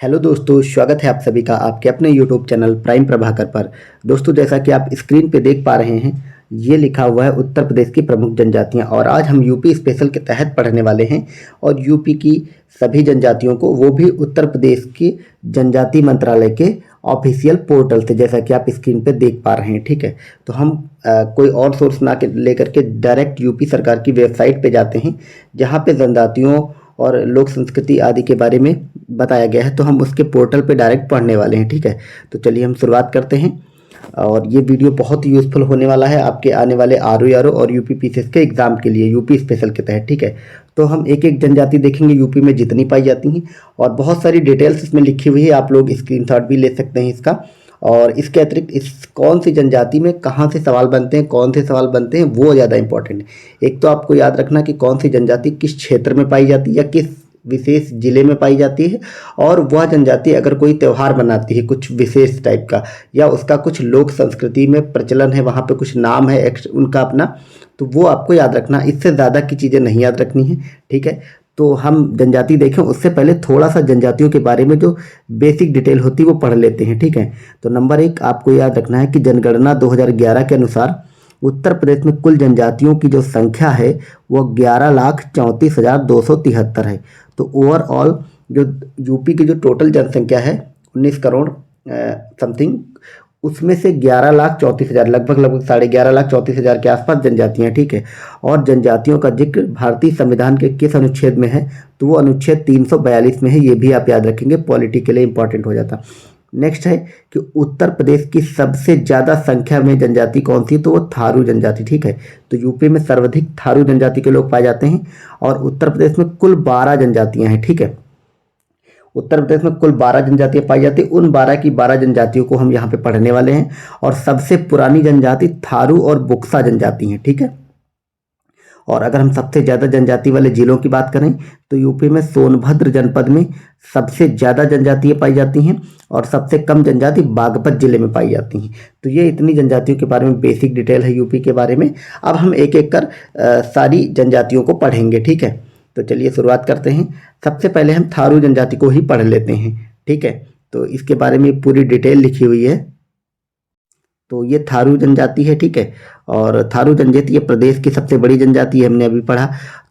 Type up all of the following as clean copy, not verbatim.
Hello दोस्तों, स्वागत है आप सभी का आपके अपने यूट्यूब चैनल प्राइम प्रभाकर पर। दोस्तों, जैसा कि आप स्क्रीन पे देख पा रहे हैं, ये लिखा हुआ है उत्तर प्रदेश की प्रमुख जनजातियां। और आज हम यूपी स्पेशल के तहत पढ़ने वाले हैं और यूपी की सभी जनजातियों को, वो भी उत्तर प्रदेश की जनजाति मंत्रालय के ऑफिशियल पोर्टल से, जैसा कि आप स्क्रीन पे देख पा रहे हैं। ठीक है, तो हम कोई और सोर्स ना के लेकर के डायरेक्ट यूपी सरकार की वेबसाइट पे जाते हैं, जहाँ पे जनजातियों और लोक संस्कृति आदि के बारे में बताया गया है। तो हम उसके पोर्टल पे डायरेक्ट पढ़ने वाले हैं। ठीक है, तो चलिए हम शुरुआत करते हैं। और ये वीडियो बहुत ही यूज़फुल होने वाला है आपके आने वाले आर और यूपी पीसीएस के एग्ज़ाम के लिए, यूपी स्पेशल के तहत। ठीक है, तो हम एक एक जनजाति देखेंगे यूपी में जितनी पाई जाती हैं, और बहुत सारी डिटेल्स इसमें लिखी हुई है। आप लोग स्क्रीनशॉट भी ले सकते हैं इसका। और इसके अतिरिक्त इस कौन सी जनजाति में कहाँ से सवाल बनते हैं, कौन से सवाल बनते हैं, वो ज़्यादा इंपॉर्टेंट है। एक तो आपको याद रखना कि कौन सी जनजाति किस क्षेत्र में पाई जाती है या किस विशेष जिले में पाई जाती है, और वह जनजाति अगर कोई त्यौहार मनाती है कुछ विशेष टाइप का, या उसका कुछ लोक संस्कृति में प्रचलन है, वहाँ पे कुछ नाम है उनका अपना, तो वो आपको याद रखना। इससे ज़्यादा की चीज़ें नहीं याद रखनी है। ठीक है, तो हम जनजाति देखें उससे पहले थोड़ा सा जनजातियों के बारे में जो बेसिक डिटेल होती है वो पढ़ लेते हैं। ठीक है, तो नंबर 1 आपको याद रखना है कि जनगणना 2011 के अनुसार उत्तर प्रदेश में कुल जनजातियों की जो संख्या है वो 11,34,273 है। तो ओवरऑल जो यूपी की जो टोटल जनसंख्या है 19 करोड़ समथिंग, उसमें से 11,34,000 लगभग 11,34,000 के आसपास जनजातियाँ। ठीक है, और जनजातियों का जिक्र भारतीय संविधान के किस अनुच्छेद में है, तो वो अनुच्छेद 342 में है। ये भी आप याद रखेंगे, पॉलिटी के लिए इंपॉर्टेंट हो जाता। नेक्स्ट है कि उत्तर प्रदेश की सबसे ज़्यादा संख्या में जनजाति कौन सी, तो वो थारू जनजाति। ठीक है, तो यूपी में सर्वाधिक थारू जनजाति के लोग पाए जाते हैं, और उत्तर प्रदेश में कुल 12 जनजातियां हैं। ठीक है, उत्तर प्रदेश में कुल 12 जनजातियां पाई जाती हैं। उन 12 की 12 जनजातियों को हम यहाँ पे पढ़ने वाले हैं। और सबसे पुरानी जनजाति थारू और बुक्सा जनजाति हैं। ठीक है, और अगर हम सबसे ज़्यादा जनजाति वाले जिलों की बात करें तो यूपी में सोनभद्र जनपद में सबसे ज़्यादा जनजातियाँ पाई जाती हैं, और सबसे कम जनजाति बागपत जिले में पाई जाती हैं। तो ये इतनी जनजातियों के बारे में बेसिक डिटेल है यूपी के बारे में। अब हम एक एक कर सारी जनजातियों को पढ़ेंगे। ठीक है, तो चलिए शुरुआत करते हैं। सबसे पहले हम थारू जनजाति को ही पढ़ लेते हैं। ठीक है, तो इसके बारे में पूरी डिटेल लिखी हुई है। तो ये थारू जनजाति है। ठीक है, और थारू जनजाति ये प्रदेश की सबसे बड़ी जनजाति है, हमने अभी पढ़ा।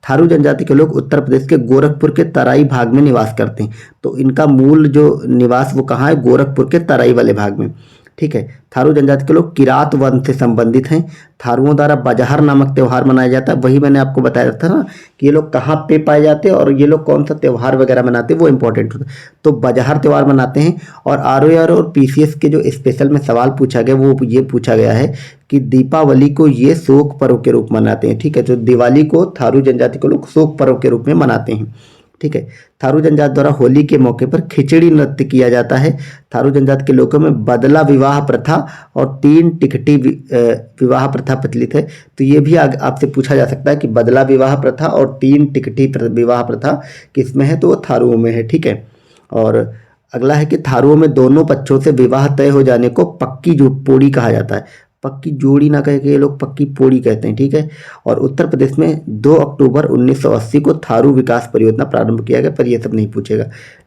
थारू जनजाति के लोग उत्तर प्रदेश के गोरखपुर के तराई भाग में निवास करते हैं। तो इनका मूल जो निवास वो कहाँ है, गोरखपुर के तराई वाले भाग में। ठीक है, थारू जनजाति के लोग किरात वंश से संबंधित हैं। थारुओं द्वारा बजहर नामक त्यौहार मनाया जाता है। वही मैंने आपको बताया था ना कि ये लोग कहाँ पे पाए जाते हैं और ये लोग कौन सा त्यौहार वगैरह मनाते हैं, वो इंपॉर्टेंट होता है। तो बजहर त्यौहार मनाते हैं। और आर और पीसीएस के जो स्पेशल में सवाल पूछा गया वो ये पूछा गया है कि दीपावली को ये शोक पर्व के रूप मनाते हैं। ठीक है, तो दिवाली को थारू जनजाति को लोग शोक पर्व के रूप में मनाते हैं। ठीक है, थारू जनजाति द्वारा होली के मौके पर खिचड़ी नृत्य किया जाता है। थारू जनजाति के लोगों में बदला विवाह प्रथा और 3 टिकटी विवाह प्रथा प्रचलित है। तो ये भी आपसे पूछा जा सकता है कि बदला विवाह प्रथा और 3 टिकटी विवाह प्रथा किस में है, तो वो थारुओं में है। ठीक है, और अगला है कि थारुओं में दोनों पक्षों से विवाह तय हो जाने को पक्की जोड़ी कहा जाता है। पक्की जोड़ी ना कह के ये लोग पक्की पोड़ी कहते हैं। ठीक है, और उत्तर प्रदेश में 2 अक्टूबर 1980 को थारू विकास परियोजना प्रारंभ किया गया, पर ये सब नहीं पूछेगा।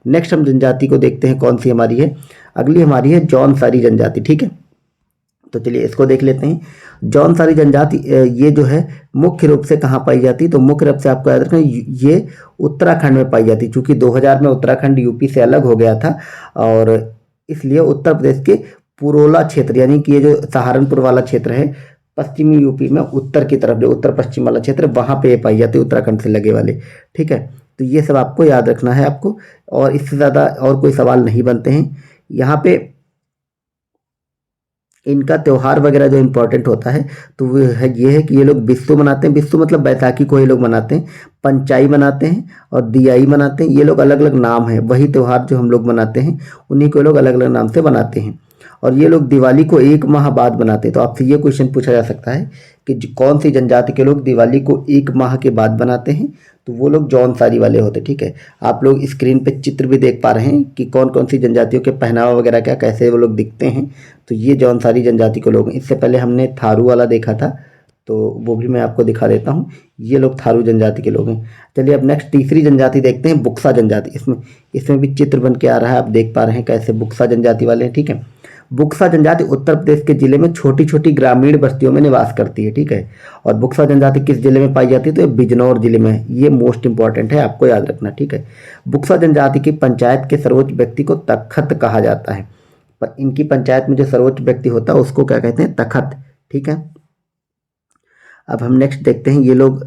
नेक्स्ट हम जनजाति को देखते हैं कौन सी हमारी है। अगली हमारी है जौनसारी जनजाति। ठीक है, तो चलिए इसको देख लेते हैं। जौनसारी जनजाति ये जो है मुख्य रूप से कहाँ पाई जाती है, तो मुख्य रूप से आपको याद रखना ये उत्तराखंड में पाई जाती है। चूँकि 2000 में उत्तराखंड यूपी से अलग हो गया था, और इसलिए उत्तर प्रदेश के पुरोला क्षेत्र, यानी कि ये जो सहारनपुर वाला क्षेत्र है पश्चिमी यूपी में उत्तर की तरफ, जो उत्तर पश्चिम वाला क्षेत्र वहाँ पे ये पाई जाती है, उत्तराखंड से लगे वाले। ठीक है, तो ये सब आपको याद रखना है आपको, और इससे ज़्यादा और कोई सवाल नहीं बनते हैं यहाँ पे। इनका त्यौहार वगैरह जो इम्पोर्टेंट होता है तो वो है ये है कि ये लोग बिस्सू मनाते हैं। बिस्सू मतलब बैसाखी को ये लोग मनाते हैं। पंचाई मनाते हैं और दियाई मनाते हैं। ये लोग अलग अलग नाम है, वही त्यौहार जो हम लोग मनाते हैं उन्हीं को लोग अलग अलग नाम से मनाते हैं। और ये लोग दिवाली को 1 माह बाद बनाते हैं। तो आपसे ये क्वेश्चन पूछा जा सकता है कि कौन सी जनजाति के लोग दिवाली को 1 माह के बाद बनाते हैं, तो वो लोग जौनसारी वाले होते हैं। ठीक है, आप लोग स्क्रीन पे चित्र भी देख पा रहे हैं कि कौन कौन सी जनजातियों के पहनावा वगैरह क्या कैसे वो लोग दिखते हैं। तो ये जौनसारी जनजाति के लोग हैं। इससे पहले हमने थारू वाला देखा था, तो वो भी मैं आपको दिखा देता हूँ। ये लोग थारू जनजाति के लोग हैं। चलिए अब नेक्स्ट तीसरी जनजाति देखते हैं, बुक्सा जनजाति। इसमें इसमें भी चित्र बन के आ रहा है, आप देख पा रहे हैं कैसे बुक्सा जनजाति वाले हैं, ठीक है। बुक्सा जनजाति उत्तर प्रदेश के जिले में छोटी छोटी ग्रामीण बस्तियों में निवास करती है, ठीक है। और बुक्सा जनजाति किस जिले में पाई जाती है, तो ये बिजनौर जिले में है। ये मोस्ट इंपॉर्टेंट है, आपको याद रखना, ठीक है। बुक्सा जनजाति की पंचायत के सर्वोच्च व्यक्ति को तखत कहा जाता है। पर इनकी पंचायत में जो सर्वोच्च व्यक्ति होता है उसको क्या कहते हैं, तखत, ठीक है। अब हम नेक्स्ट देखते हैं, ये लोग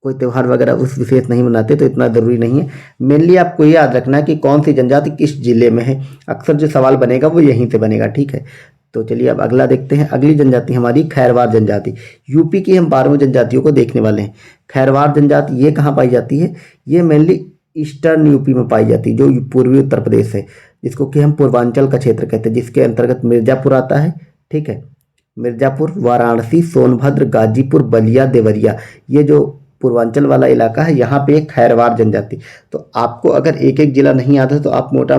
कोई त्यौहार वगैरह उस विशेष नहीं मनाते, तो इतना ज़रूरी नहीं है। मेनली आपको ये याद रखना है कि कौन सी जनजाति किस जिले में है। अक्सर जो सवाल बनेगा वो यहीं से बनेगा, ठीक है। तो चलिए अब अगला देखते हैं। अगली जनजाति हमारी खैरवार जनजाति। यूपी की हम 12 जनजातियों को देखने वाले हैं। खैरवार जनजाति ये कहाँ पाई जाती है, ये मेनली ईस्टर्न यूपी में पाई जाती है, जो पूर्वी उत्तर प्रदेश है, जिसको कि हम पूर्वांचल का क्षेत्र कहते हैं, जिसके अंतर्गत मिर्जापुर आता है, ठीक है। मिर्जापुर, वाराणसी, सोनभद्र, गाजीपुर, बलिया, देवरिया, ये जो पूर्वांचल वाला इलाका है, यहाँ पे एक खैरवार जनजाति। तो आपको अगर एक एक जिला नहीं याद है तो आप मोटा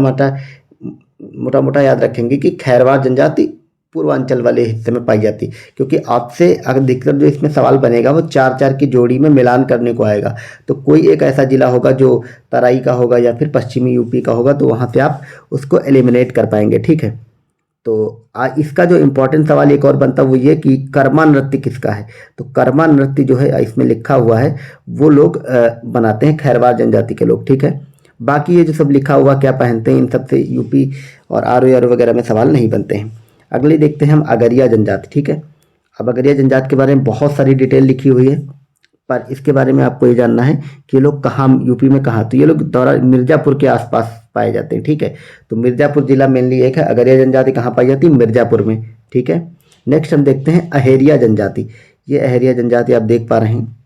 मोटा याद रखेंगे कि खैरवार जनजाति पूर्वांचल वाले हिस्से में पाई जाती है, क्योंकि आपसे अधिकतर जो इसमें सवाल बनेगा वो चार चार की जोड़ी में मिलान करने को आएगा। तो कोई एक ऐसा जिला होगा जो तराई का होगा या फिर पश्चिमी यूपी का होगा, तो वहाँ से आप उसको एलिमिनेट कर पाएंगे, ठीक है। तो इसका जो इम्पोर्टेंट सवाल एक और बनता है वो ये कि कर्मा नृत्य किसका है। तो कर्मा नृत्य जो है इसमें लिखा हुआ है वो लोग बनाते हैं, खैरवार जनजाति के लोग, ठीक है। बाकी ये जो सब लिखा हुआ क्या पहनते हैं, इन सब से यूपी और आर वगैरह में सवाल नहीं बनते हैं। अगले देखते हैं हम अगरिया जनजाति, ठीक है। अब अगरिया जनजाति के बारे में बहुत सारी डिटेल लिखी हुई है, पर इसके बारे में आपको ये जानना है कि ये लोग कहाँ यूपी में कहाँ, तो ये लोग दौरा मिर्जापुर के आसपास पाए जाते हैं, ठीक है। तो मिर्जापुर जिला मेनली एक है। अगरिया जनजाति कहाँ पाई जाती है, मिर्जापुर में, ठीक है। नेक्स्ट हम देखते हैं अहेरिया जनजाति। ये अहेरिया जनजाति आप देख पा रहे हैं।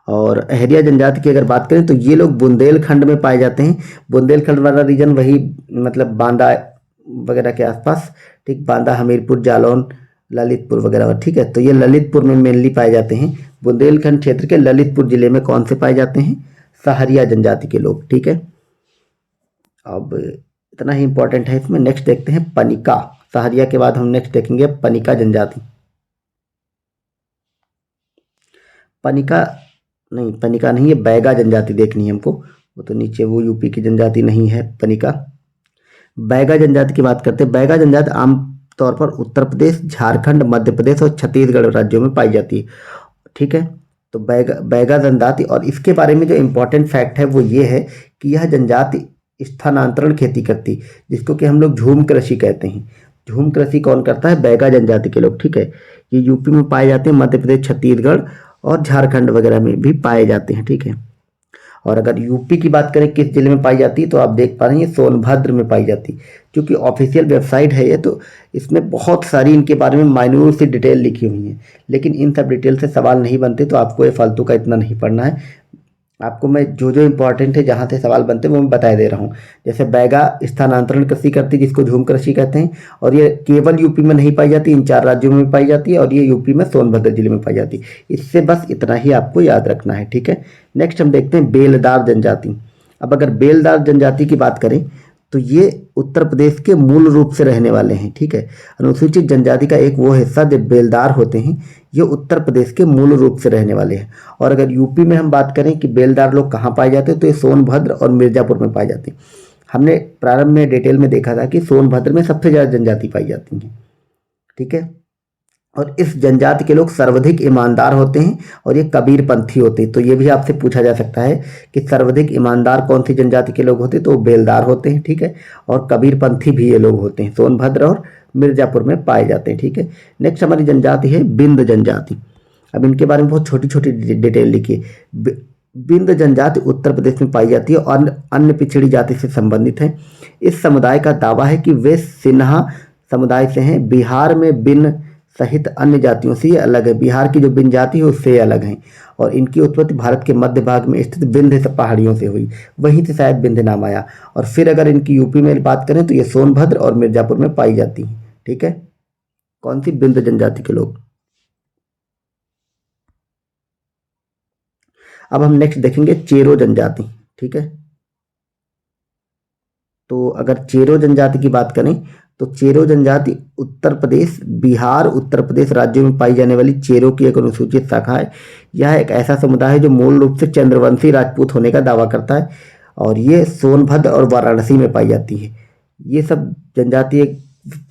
और अहेरिया जनजाति की अगर बात करें तो ये लोग बुंदेलखंड में पाए जाते हैं। बुंदेलखंड वाला रीजन वही मतलब बांदा वगैरह के आसपास, ठीक, बांदा, हमीरपुर, जालौन, ललितपुर वगैरह, ठीक है। तो ये ललितपुर में मेनली पाए जाते हैं। बुंदेलखंड क्षेत्र के ललितपुर जिले में कौन से पाए जाते हैं, सहरिया जनजाति के लोग, ठीक है। अब इतना ही इंपॉर्टेंट है इसमें। नेक्स्ट देखते हैं पनिका। सहरिया के बाद हम नेक्स्ट देखेंगे पनिका जनजाति। पनिका नहीं, पनिका नहीं, ये बैगा जनजाति देखनी है हमको। वो तो नीचे वो यूपी की जनजाति नहीं है पनिका। बैगा जनजाति की बात करते हैं। बैगा जनजाति आम तौर पर उत्तर प्रदेश, झारखंड, मध्य प्रदेश और छत्तीसगढ़ राज्यों में पाई जाती है, ठीक है। तो बैगा बैगा जनजाति, और इसके बारे में जो इम्पोर्टेंट फैक्ट है वो ये है कि यह जनजाति स्थानांतरण खेती करती, जिसको कि हम लोग झूम कृषि कहते हैं। झूम कृषि कौन करता है, बैगा जनजाति के लोग, ठीक है। ये यूपी में पाए जाते हैं, मध्य प्रदेश, छत्तीसगढ़ और झारखंड वगैरह में भी पाए जाते हैं, ठीक है। और अगर यूपी की बात करें किस जिले में पाई जाती है, तो आप देख पा रहे हैं ये सोनभद्र में पाई जाती है। क्योंकि ऑफिशियल वेबसाइट है ये, तो इसमें बहुत सारी इनके बारे में माइन्यूट सी डिटेल लिखी हुई है, लेकिन इन सब डिटेल से सवाल नहीं बनते, तो आपको ये फालतू का इतना नहीं पढ़ना है। आपको मैं जो जो इंपॉर्टेंट है जहाँ से सवाल बनते हैं वो मैं बता दे रहा हूँ। जैसे बैगा स्थानांतरण कृषि करती है, जिसको झूम कृषि कहते हैं, और ये केवल यूपी में नहीं पाई जाती, इन 4 राज्यों में पाई जाती है, और ये यूपी में सोनभद्र जिले में पाई जाती है। इससे बस इतना ही आपको याद रखना है, ठीक है। नेक्स्ट हम देखते हैं बेलदार जनजाति। अब अगर बेलदार जनजाति की बात करें तो ये उत्तर प्रदेश के मूल रूप से रहने वाले हैं, ठीक है। अनुसूचित जनजाति का एक वो हिस्सा जो बेलदार होते हैं, ये उत्तर प्रदेश के मूल रूप से रहने वाले हैं। और अगर यूपी में हम बात करें कि बेलदार लोग कहाँ पाए जाते हैं, तो ये सोनभद्र और मिर्जापुर में पाए जाते हैं। हमने प्रारंभ में डिटेल में देखा था कि सोनभद्र में सबसे ज़्यादा जनजाति पाई जाती हैं, ठीक है। और इस जनजाति के लोग सर्वाधिक ईमानदार होते हैं, और ये कबीरपंथी होते हैं। तो ये भी आपसे पूछा जा सकता है कि सर्वाधिक ईमानदार कौन सी जनजाति के लोग होते हैं, तो वो बेलदार होते हैं, ठीक है। और कबीरपंथी भी ये लोग होते हैं, सोनभद्र और मिर्जापुर में पाए जाते हैं, ठीक है। नेक्स्ट हमारी जनजाति है बिंद जनजाति। अब इनके बारे में बहुत छोटी छोटी डिटेल लिखी है। बिंद जनजाति उत्तर प्रदेश में पाई जाती है और अन्य पिछड़ी जाति से संबंधित है। इस समुदाय का दावा है कि वे सिन्हा समुदाय से हैं। बिहार में बिन सहित अन्य जातियों से ये अलग है। बिहार की जो बिन जाति है उससे ये अलग है, और इनकी उत्पत्ति भारत के मध्य भाग में स्थित विंध्य पहाड़ियों से हुई, वहीं से शायद विंध्य नाम आया। और फिर अगर इनकी यूपी में बात करें तो ये सोनभद्र और मिर्जापुर में पाई जाती है, ठीक है। कौन सी, बिंद जनजाति के लोग। अब हम नेक्स्ट देखेंगे चेरो जनजाति, ठीक है। तो अगर चेरो जनजाति की बात करें तो चेरो जनजाति उत्तर प्रदेश, बिहार, उत्तर प्रदेश राज्यों में पाई जाने वाली चेरो की एक अनुसूचित शाखा है। यह एक ऐसा समुदाय है जो मूल रूप से चंद्रवंशी राजपूत होने का दावा करता है और ये सोनभद्र और वाराणसी में पाई जाती है। ये सब जनजाति एक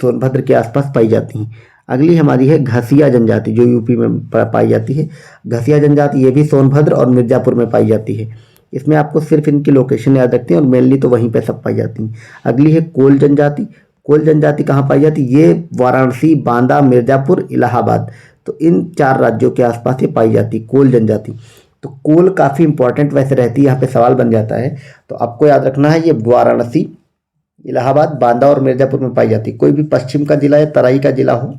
सोनभद्र के आसपास पाई जाती हैं। अगली हमारी है घसिया जनजाति, जो यूपी में पाई जाती है। घसिया जनजाति ये भी सोनभद्र और मिर्जापुर में पाई जाती है। इसमें आपको सिर्फ इनकी लोकेशन याद रखती है और मेनली तो वहीं पे सब पाई जाती हैं। अगली है कोल जनजाति। कोल जनजाति कहाँ पाई जाती है? ये वाराणसी, बांदा, मिर्जापुर, इलाहाबाद, तो इन 4 राज्यों के आसपास ये पाई जाती है कोल जनजाति। तो कोल काफ़ी इंपॉर्टेंट वैसे रहती है, यहाँ पे सवाल बन जाता है, तो आपको याद रखना है ये वाराणसी, इलाहाबाद, बांदा और मिर्जापुर में पाई जाती है। कोई भी पश्चिम का जिला या तराई का जिला हो,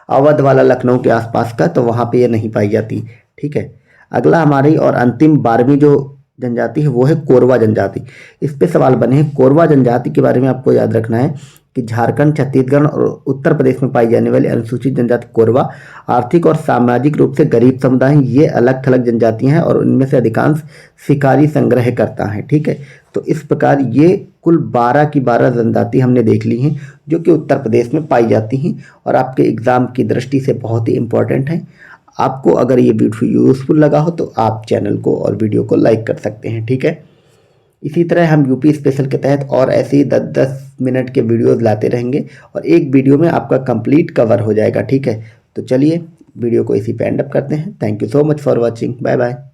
अवध वाला लखनऊ के आसपास का, तो वहाँ पे ये नहीं पाई जाती। ठीक है। अगला हमारी और अंतिम 12वीं जो जनजाति है वो है कोरवा जनजाति। इस पे सवाल बने हैं। कोरवा जनजाति के बारे में आपको याद रखना है कि झारखंड, छत्तीसगढ़ और उत्तर प्रदेश में पाई जाने वाली अनुसूचित जनजाति कोरवा आर्थिक और सामाजिक रूप से गरीब समुदाय हैं। ये अलग थलग जनजातियां हैं और इनमें से अधिकांश शिकारी संग्रह करता है। ठीक है। तो इस प्रकार ये कुल 12 की 12 जनजाति हमने देख ली हैं जो कि उत्तर प्रदेश में पाई जाती हैं और आपके एग्जाम की दृष्टि से बहुत ही इंपॉर्टेंट है। आपको अगर ये वीडियो यूज़फुल लगा हो तो आप चैनल को और वीडियो को लाइक कर सकते हैं। ठीक है। इसी तरह हम यूपी स्पेशल के तहत और ऐसे ही 10-10 मिनट के वीडियोस लाते रहेंगे और एक वीडियो में आपका कंप्लीट कवर हो जाएगा। ठीक है। तो चलिए वीडियो को इसी पे एंड अप करते हैं। Thank you so much for watching. Bye bye.